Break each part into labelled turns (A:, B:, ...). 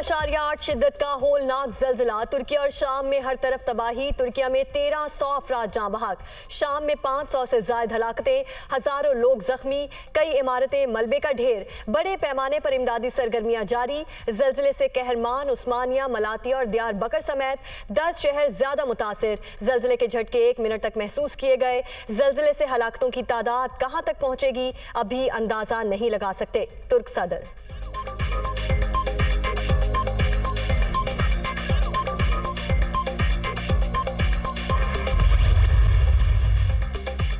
A: 6.8 शिद्दत का होलनाक जलजिला। तुर्की और शाम में हर तरफ तबाही। तुर्किया में 1300 अफराद जाँ बहक। शाम में 500 से ज्यादा हलाकतें, हजारों लोग जख्मी, कई इमारतें मलबे का ढेर। बड़े पैमाने पर इमदादी सरगर्मियां जारी। जलजिले से कहरमान, उस्मानिया, मलातिया और दियार बकर समेत 10 शहर ज्यादा मुतासिर। जलजिले के झटके 1 मिनट तक महसूस किए गए। जलजिले से हलाकतों की तादाद कहां तक पहुंचेगी अभी अंदाजा नहीं लगा सकते। तुर्क सदर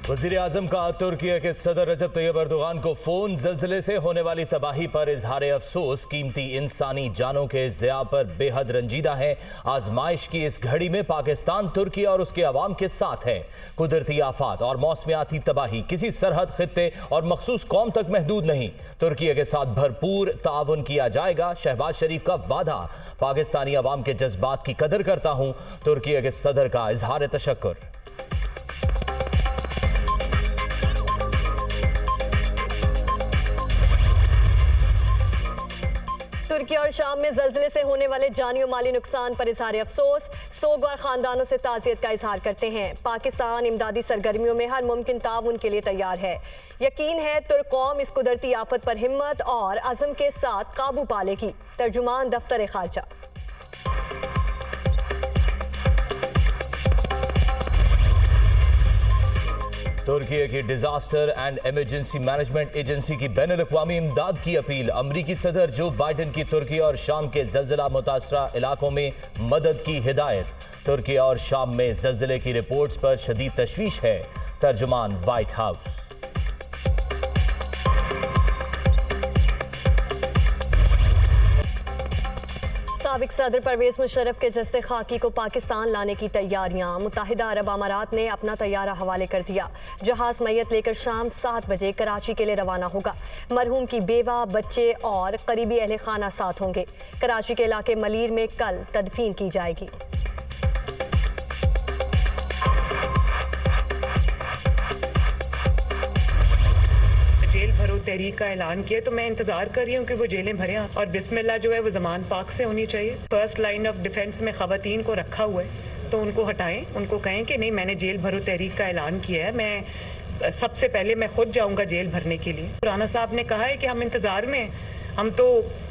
B: वज़ीर आज़म का तुर्की के सदर रजब तैयब अर्दोगान को फोन। ज़लज़ले से होने वाली तबाही पर इजहार अफसोस। कीमती इंसानी जानों के ज़िया पर बेहद रंजीदा है। आजमाइश की इस घड़ी में पाकिस्तान तुर्की और उसके अवाम के साथ है। कुदरती आफात और मौसमियाती तबाही किसी सरहद, खित्ते और मखसूस कौम तक महदूद नहीं। तुर्की के साथ भरपूर ताउन किया जाएगा। शहबाज शरीफ का वादा। पाकिस्तानी अवाम के जज्बात की कदर करता हूँ। तुर्की के सदर का इजहार तशक्कुर।
A: तुर्की और शाम में जलजिले से होने वाले जानी और माली नुकसान पर इजहार अफसोस। सोगवार खानदानों से ताज़ियत का इजहार करते हैं। पाकिस्तान इमदादी सरगर्मियों में हर मुमकिन ताउन के लिए तैयार है। यकीन है तुर्क कौम इस कुदरती आफत पर हिम्मत और अज़म के साथ काबू पा लेगी। तर्जुमान दफ्तर खारजा।
B: तुर्की की disaster and emergency management agency की बैनुल-अक़वामी इमदाद की अपील। अमरीकी सदर जो बाइडन की तुर्की और शाम के जलजिला मुतासरा इलाकों में मदद की हिदायत। तुर्की और शाम में जलजिले की रिपोर्ट्स पर शदीद तशवीश है। तर्जुमान व्हाइट हाउस।
A: साबिक सदर परवेज मुशर्रफ के जस्ते खाकी को पाकिस्तान लाने की तैयारियां। मुत्तहिदा अरब अमारात ने अपना तैयारा हवाले कर दिया। जहाज मैयत लेकर शाम 7 बजे कराची के लिए रवाना होगा। मरहूम की बेवा, बच्चे और करीबी अहले खाना साथ होंगे। कराची के इलाके मलीर में कल तदफीन की जाएगी।
C: जेल भरो तहरीक का ऐलान किया तो मैं इंतजार कर रही हूँ कि वो जेलें भरे और बिस्मिल्लाह जो है वो जमान पाक से होनी चाहिए। फर्स्ट लाइन ऑफ डिफेंस में खवातीन को रखा हुआ है तो उनको हटाएं, उनको कहें कि नहीं मैंने जेल भरो तहरीक का ऐलान किया है, मैं सबसे पहले मैं खुद जाऊँगा जेल भरने के लिए। राना साहब ने कहा है कि हम इंतजार में, हम तो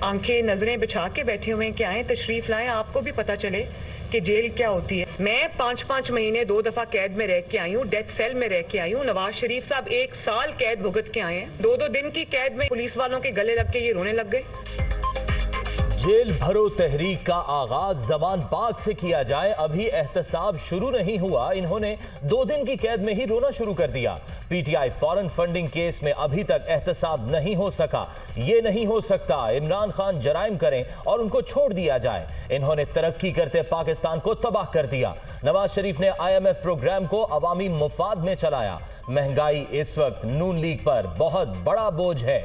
C: आंखें नजरें बिछा के बैठे हुए हैं कि आए तशरीफ लाएं, आपको भी पता चले कि जेल क्या होती है। मैं 5-5 महीने 2 दफा कैद में रह के आई हूँ, डेथ सेल में रह के आई हूँ। नवाज शरीफ साहब 1 साल कैद भुगत के आए हैं। 2-2 दिन की कैद में पुलिस वालों के गले लग के ये रोने लग गए।
B: जेल भरो तहरीक का आगाज जमान पाक से किया जाए। अभी एहतसाब शुरू नहीं हुआ, इन्होंने 2 दिन की कैद में ही रोना शुरू कर दिया। पीटीआई फॉरेन फंडिंग केस में अभी तक एहतसाब नहीं हो सका। ये नहीं हो सकता। इमरान खान जराइम करें और उनको छोड़ दिया जाए। इन्होंने तरक्की करते पाकिस्तान को तबाह कर दिया। नवाज शरीफ ने IMF प्रोग्राम को अवामी मुफाद में चलाया। महंगाई इस वक्त नून लीग पर बहुत बड़ा बोझ है।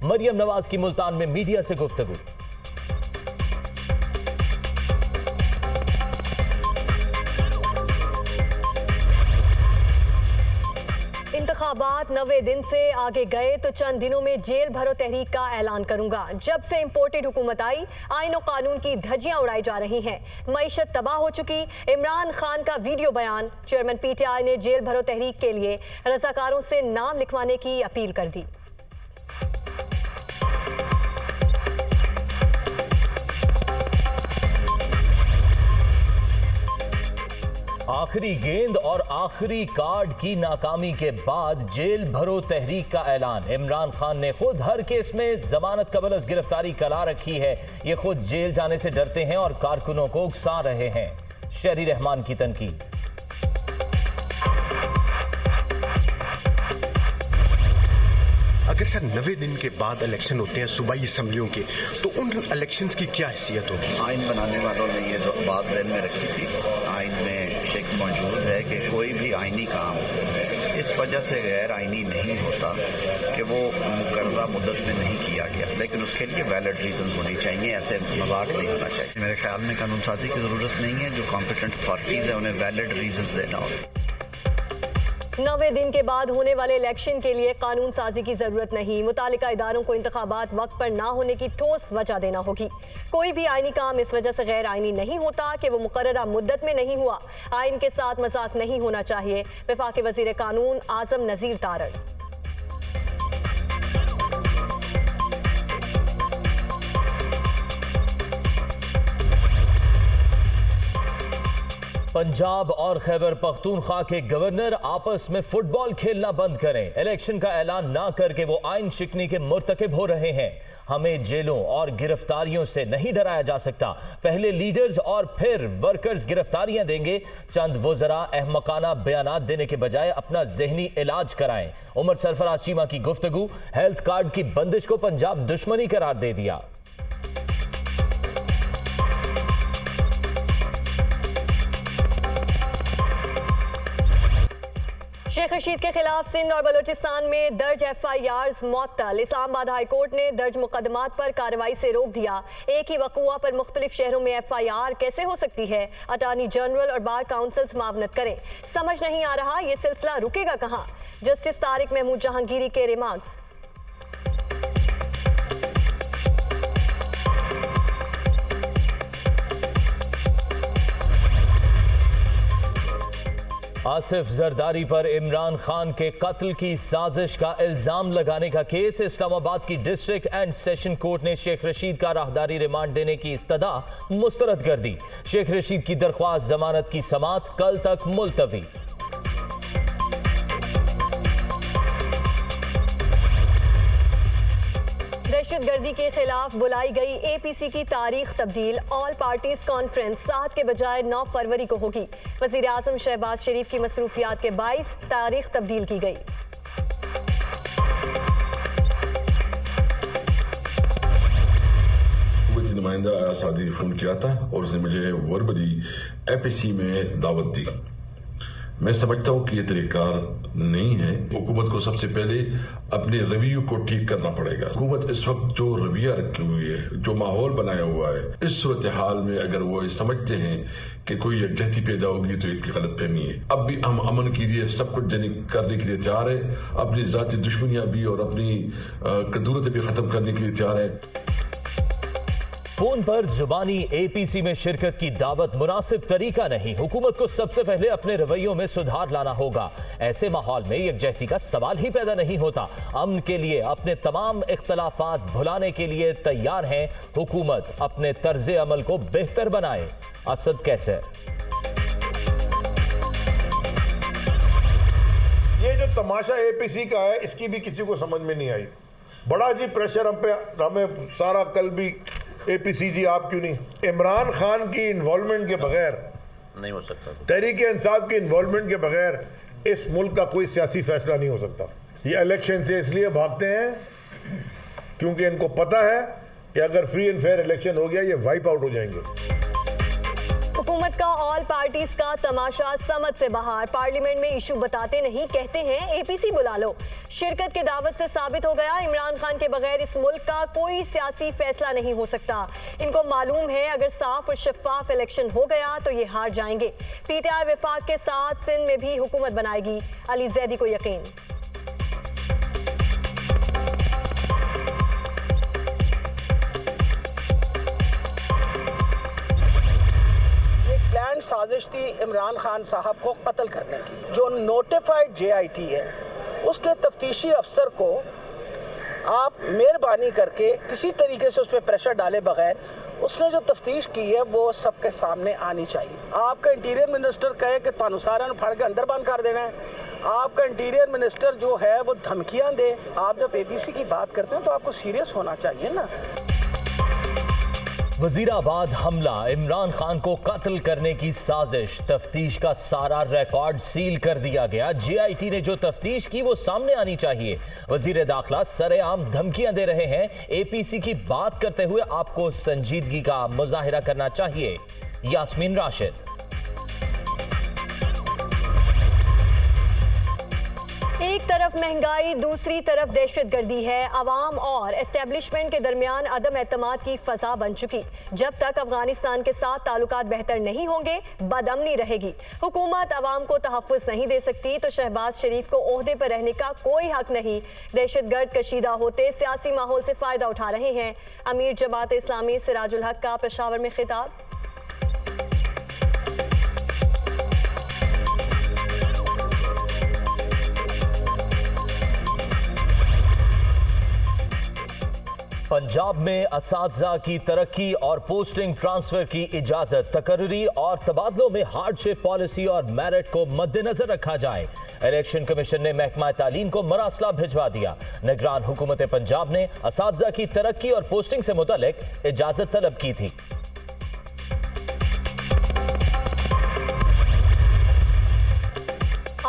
B: मरियम नवाज की मुल्तान में मीडिया से गुफ्तगू।
A: इंतखाबात 90 दिन से आगे गए तो चंद दिनों में जेल भरो तहरीक का ऐलान करूंगा। जब से इंपोर्टेड हुकूमत आई, आईन और कानून की धज्जियां उड़ाई जा रही हैं। मईशत तबाह हो चुकी। इमरान खान का वीडियो बयान। चेयरमैन PTI ने जेल भरो तहरीक के लिए रजाकारों से नाम लिखवाने की अपील कर दी।
B: आखिरी गेंद और आखिरी कार्ड की नाकामी के बाद जेल भरो तहरीक का ऐलान। इमरान खान ने खुद हर केस में जमानत कबल अज गिरफ्तारी करा रखी है। ये खुद जेल जाने से डरते हैं और कारकुनों को उकसा रहे हैं। शहरी रहमान की तनकीद।
D: अगर सर 90 दिन के बाद इलेक्शन होते हैं सूबाई असम्बलियों के, तो उन इलेक्शंस की क्या हैसियत होगी?
E: आइन बनाने वालों ने ये जो बात ज़हन में रखी थी, आइन में एक मौजूद है कि कोई भी आइनी काम इस वजह से गैर आइनी नहीं होता कि वो मुकर्ररा मुद्दत में नहीं किया गया, लेकिन उसके लिए वैलिड रीजन होने चाहिए। ऐसे मजाक नहीं होना चाहिए। मेरे ख्याल में कानून साजी की ज़रूरत नहीं है। जो कॉम्पिटेंट अथॉरिटीज़ है उन्हें वैलिड रीजन देना होगा।
A: 90 दिन के बाद होने वाले इलेक्शन के लिए कानून साजी की जरूरत नहीं। मुतालिका इदारों को इंतखाबात वक्त पर ना होने की ठोस वजह देना होगी। कोई भी आईनी काम इस वजह से गैर आईनी नहीं होता कि वो मुकर्ररा मुद्दत में नहीं हुआ। आइन के साथ मजाक नहीं होना चाहिए। वफाकी वजीर कानून आजम नजीर तारड़।
B: पंजाब और खैबर पख्तूनख्वा के गवर्नर आपस में फुटबॉल खेलना बंद करें। इलेक्शन का ऐलान ना करके वो आइन शिकनी के मुर्तकिब हो रहे हैं। हमें जेलों और गिरफ्तारियों से नहीं डराया जा सकता। पहले लीडर्स और फिर वर्कर्स गिरफ्तारियां देंगे। चंद वज़रा अहमकाना बयानात देने के बजाय अपना जहनी इलाज कराएं। उमर सरफराज चीमा की गुफ्तगू। हेल्थ कार्ड की बंदिश को पंजाब दुश्मनी करार दे दिया।
A: शेख रशीद के खिलाफ सिंध और बलूचिस्तान में दर्ज FIRs मुअत्तल। इस्लामाबाद हाई कोर्ट ने दर्ज मुकदमात पर कार्रवाई से रोक दिया। एक ही वक़ुआ पर मुख्तलिफ शहरों में FIR कैसे हो सकती है? अटॉर्नी जनरल और बार काउंसिल्स मावनत करें। समझ नहीं आ रहा ये सिलसिला रुकेगा कहाँ? जस्टिस तारिक महमूद जहांगीरी के रिमार्क्स।
B: आसिफ जरदारी पर इमरान खान के कत्ल की साजिश का इल्जाम लगाने का केस। इस्लामाबाद की डिस्ट्रिक्ट एंड सेशन कोर्ट ने शेख रशीद का राहदारी रिमांड देने की इस्तदा मुस्तरद कर दी। शेख रशीद की दरख्वास्त जमानत की समाअत कल तक मुलतवी।
A: दहशतगर्दी के खिलाफ बुलाई गई APC की तारीख तब्दील। ऑल पार्टीज कॉन्फ्रेंस 7 के बजाय 9 फरवरी को होगी। वजीर आजम शहबाज शरीफ की मसरूफियात के बाइस तारीख तब्दील की गई।
F: नुमाइंदा आसादी ने फोन किया था और उसने मुझे वर्बली APC में दावत दी। मैं समझता हूँ कि ये तरीकार नहीं है। हुकूमत को सबसे पहले अपने रवैये को ठीक करना पड़ेगा। हुकूमत इस वक्त जो रवैया रखी हुई है, जो माहौल बनाया हुआ है, इस सूरत हाल में अगर वो समझते हैं कि कोई यकजहती पैदा होगी तो एक गलत फहमी है। अब भी हम अमन के लिए सब कुछ करने के लिए तैयार है। अपनी जाती दुश्मनियां भी और अपनी कदूरतें भी खत्म करने के लिए तैयार है।
B: फोन पर जुबानी APC में शिरकत की दावत मुनासिब तरीका नहीं। हुकूमत को सबसे पहले अपने रवैयों में सुधार लाना होगा। ऐसे माहौल में यकजहती का सवाल ही पैदा नहीं होता। अमन के लिए अपने तमाम इख्तलाफात भुलाने के लिए तैयार हैं। हुकूमत अपने तर्ज अमल को बेहतर बनाए। असद कैसे?
G: ये जो तमाशा APC का है, इसकी भी किसी को समझ में नहीं आई। बड़ा जी प्रेशर हम पे, हमें सारा कल भी APC जी आप क्यों नहीं? इमरान खान की इन्वॉल्वमेंट के बगैर
H: नहीं हो सकता।
G: तहरीक इंसाफ की इन्वॉल्वमेंट के बगैर इस मुल्क का कोई सियासी फैसला नहीं हो सकता। ये इलेक्शन से इसलिए भागते हैं क्योंकि इनको पता है कि अगर फ्री एंड फेयर इलेक्शन हो गया ये वाइप आउट हो जाएंगे।
A: हुकूमत का ऑल पार्टीज का तमाशा समझ से बाहर। पार्लियामेंट में इशू बताते नहीं, कहते हैं APC बुला लो। शिरकत के दावत से साबित हो गया इमरान खान के बगैर इस मुल्क का कोई सियासी फैसला नहीं हो सकता। इनको मालूम है अगर साफ और शफाफ इलेक्शन हो गया तो ये हार जाएंगे। PTI वफाक के साथ सिंध में भी हुकूमत बनाएगी। अली जैदी को यकीन।
I: प्लान साजिश थी इमरान खान साहब को कत्ल करने की। जो नोटिफाइड JIT है उसके तफ्तीशी अफसर को आप मेहरबानी करके किसी तरीके से उस पर प्रेशर डाले बगैर उसने जो तफ्तीश की है वो सबके सामने आनी चाहिए। आपका इंटीरियर मिनिस्टर कहे कि तानुसारा फाड़ के अंदर बंद कर देना है। आपका इंटीरियर मिनिस्टर जो है वो धमकियां दे। आप जब APC की बात करते हैं तो आपको सीरियस होना चाहिए ना।
B: वजीराबाद हमला, इमरान खान को कत्ल करने की साजिश। तफ्तीश का सारा रिकॉर्ड सील कर दिया गया। JIT ने जो तफ्तीश की वो सामने आनी चाहिए। वजीर दाखिला सरेआम धमकियां दे रहे हैं। APC की बात करते हुए आपको संजीदगी का मुजाहिरा करना चाहिए। यास्मीन राशिद।
A: एक एक तरफ महंगाई, दूसरी तरफ दहशतगर्दी है। अवाम और एस्टेब्लिशमेंट के दरमियान अदम एतमाद की फजा बन चुकी। जब तक अफगानिस्तान के साथ ताल्लुकात बेहतर नहीं होंगे, बदअमनी रहेगी। हुकूमत अवाम को तहफ़्फ़ुज़ नहीं दे सकती तो शहबाज शरीफ को ओहदे पर रहने का कोई हक नहीं। दहशतगर्द कशीदा होते सियासी माहौल से फ़ायदा उठा रहे हैं। अमीर जमात इस्लामी सिराजुल हक का पेशावर में खिताब।
B: पंजाब में असातिज़ा की तरक्की और पोस्टिंग ट्रांसफर की इजाजत, तकर्री और तबादलों में हार्डशिप पॉलिसी और मेरिट को मद्देनजर रखा जाए। इलेक्शन कमीशन ने महकमा तालीम को मरासला भिजवा दिया। निगरान हुकूमत पंजाब ने असातिज़ा की तरक्की और पोस्टिंग से मुतल्लिक इजाजत तलब की थी।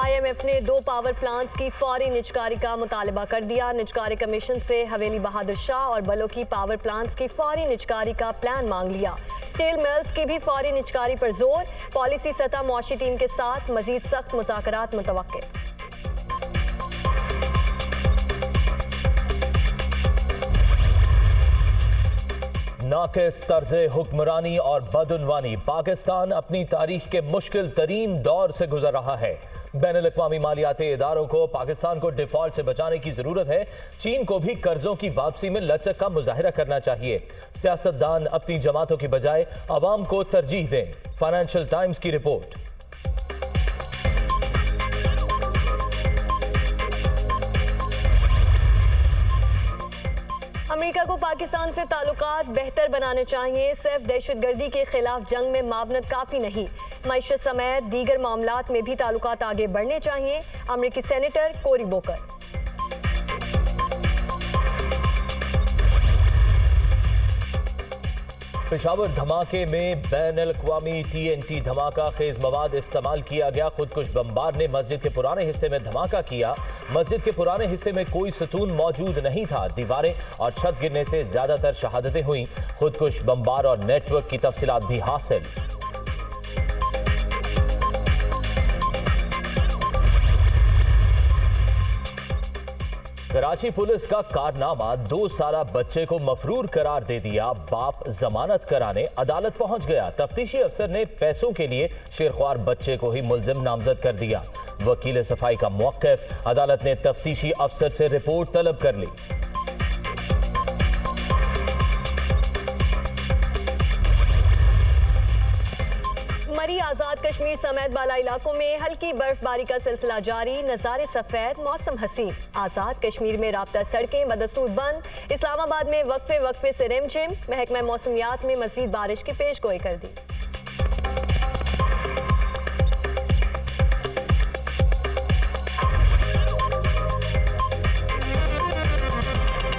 A: IMF ने 2 पावर प्लांट्स की फौरी निजकारी का मुतालबा कर दिया। निजकारी कमीशन से हवेली बहादुर शाह और बलोकी पावर प्लांट्स की फौरी निजकारी का प्लान मांग लिया। स्टील मिल्स की भी फौरी निजकारी पर जोर। पॉलिसी सतह मुआशी टीम के साथ मजीद सख्त मुज़ाकरात मुतवक्के।
B: नाकिस तर्ज़े हुक्मरानी और बदउनवानी, पाकिस्तान अपनी तारीख के मुश्किल तरीन दौर से गुजर रहा है। बैनुल-अक़वामी मालियाती इदारों को पाकिस्तान को डिफॉल्ट से बचाने की जरूरत है। चीन को भी कर्जों की वापसी में लचक का मुजाहिरा करना चाहिए। सियासतदान अपनी जमातों की बजाय अवाम को तरजीह दें। फाइनेंशियल टाइम्स की रिपोर्ट।
A: अमेरिका को पाकिस्तान से ताल्लुकात बेहतर बनाने चाहिए। सिर्फ दहशतगर्दी के खिलाफ जंग में मावनत काफ़ी नहीं, मईशत समेत दीगर मामलात में भी ताल्लुकात आगे बढ़ने चाहिए। अमेरिकी सेनेटर कोरी बोकर।
B: पेशावर धमाके में बैनुल-अक़वामी TNT धमाका खेज मवाद इस्तेमाल किया गया। खुदकुश बमबार ने मस्जिद के पुराने हिस्से में धमाका किया। मस्जिद के पुराने हिस्से में कोई सतून मौजूद नहीं था। दीवारें और छत गिरने से ज्यादातर शहादतें हुई। खुदकुश बमबार और नेटवर्क की तफसीलात भी हासिल। कराची पुलिस का कारनामा, 2 साला बच्चे को मफरूर करार दे दिया। बाप जमानत कराने अदालत पहुंच गया। तफ्तीशी अफसर ने पैसों के लिए शेरख्वार बच्चे को ही मुल्जिम नामजद कर दिया। वकील सफाई का मौक़िफ़, अदालत ने तफ्तीशी अफसर से रिपोर्ट तलब कर ली।
A: मरी आज़ाद कश्मीर समेत बाला इलाकों में हल्की बर्फबारी का सिलसिला जारी। नज़ारे सफेद, मौसम हसीन। आज़ाद कश्मीर में राब्ता सड़कें बदस्तूर बंद। इस्लामाबाद में वक्फे वक्फे से रिमझिम। महकमा मौसमियात में मज़ीद बारिश की पेशगोई कर दी।